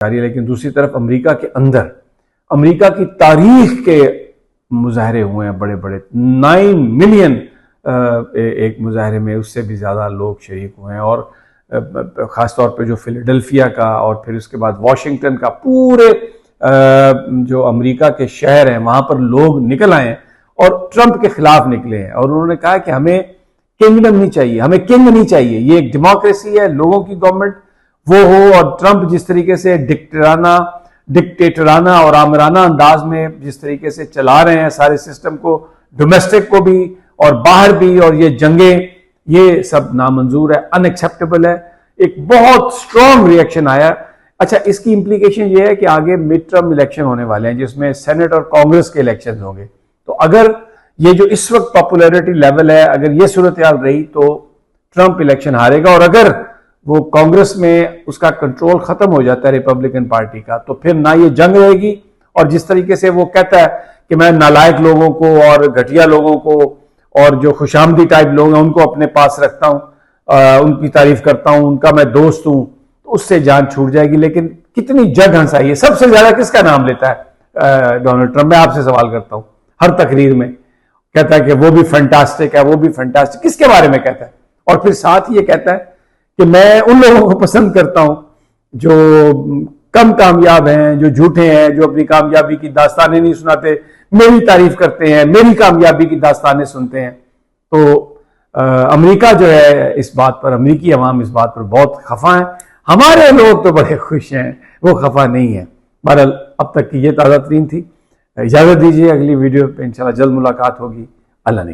रही है, लेकिन दूसरी तरफ अमेरिका के अंदर अमेरिका की तारीख के मुजाहरे हुए हैं बड़े बड़े। 9 मिलियन एक मुजाहरे में उससे भी ज़्यादा लोग शरीक हुए हैं, और ख़ासतौर पे जो फिलाडेल्फिया का और फिर उसके बाद वाशिंगटन का, पूरे जो अमेरिका के शहर हैं वहाँ पर लोग निकल आए हैं और ट्रंप के खिलाफ निकले हैं। और उन्होंने कहा कि हमें किंगडम नहीं चाहिए, हमें किंग नहीं चाहिए, ये एक डेमोक्रेसी है, लोगों की गवर्नमेंट वो हो। और ट्रंप जिस तरीके से डिक्टेटराना और आमराना अंदाज में जिस तरीके से चला रहे हैं सारे सिस्टम को, डोमेस्टिक को भी और बाहर भी, और ये जंगें, ये सब नामंजूर है, अनएक्सेप्टेबल है। एक बहुत स्ट्रॉन्ग रिएक्शन आया। अच्छा, इसकी इंप्लीकेशन ये है कि आगे मिड टर्म इलेक्शन होने वाले हैं जिसमें सेनेट और कांग्रेस के इलेक्शन होंगे। तो अगर ये जो इस वक्त पॉपुलैरिटी लेवल है, अगर ये सूरत हाल रही तो ट्रंप इलेक्शन हारेगा, और अगर वो कांग्रेस में उसका कंट्रोल खत्म हो जाता है रिपब्लिकन पार्टी का, तो फिर ना ये जंग रहेगी। और जिस तरीके से वो कहता है कि मैं नालायक लोगों को और घटिया लोगों को और जो खुशामदी टाइप लोग हैं उनको अपने पास रखता हूं, उनकी तारीफ करता हूं, उनका मैं दोस्त हूं, तो उससे जान छूट जाएगी। लेकिन कितनी जग हंसाई है। सबसे ज्यादा किसका नाम लेता है डोनाल्ड ट्रंप? मैं आपसे सवाल करता हूं, हर तकरीर में कहता है कि वो भी फैंटास्टिक है, वो भी फैंटास्टिक। किसके बारे में कहता है? और फिर साथ ये कहता है कि मैं उन लोगों को पसंद करता हूं जो कम कामयाब हैं, जो झूठे हैं, जो अपनी कामयाबी की दास्तानें नहीं सुनाते, मेरी तारीफ करते हैं, मेरी कामयाबी की दास्तानें सुनते हैं। तो अमेरिका जो है इस बात पर, अमेरिकी अवाम इस बात पर बहुत खफा है। हमारे लोग तो बड़े खुश हैं, वो खफा नहीं है। बहरहाल अब तक की ये ताज़ा तरीन थी। इजाज़त दीजिए, अगली वीडियो पे इंशाल्लाह जल्द मुलाकात होगी। अल्लाह ने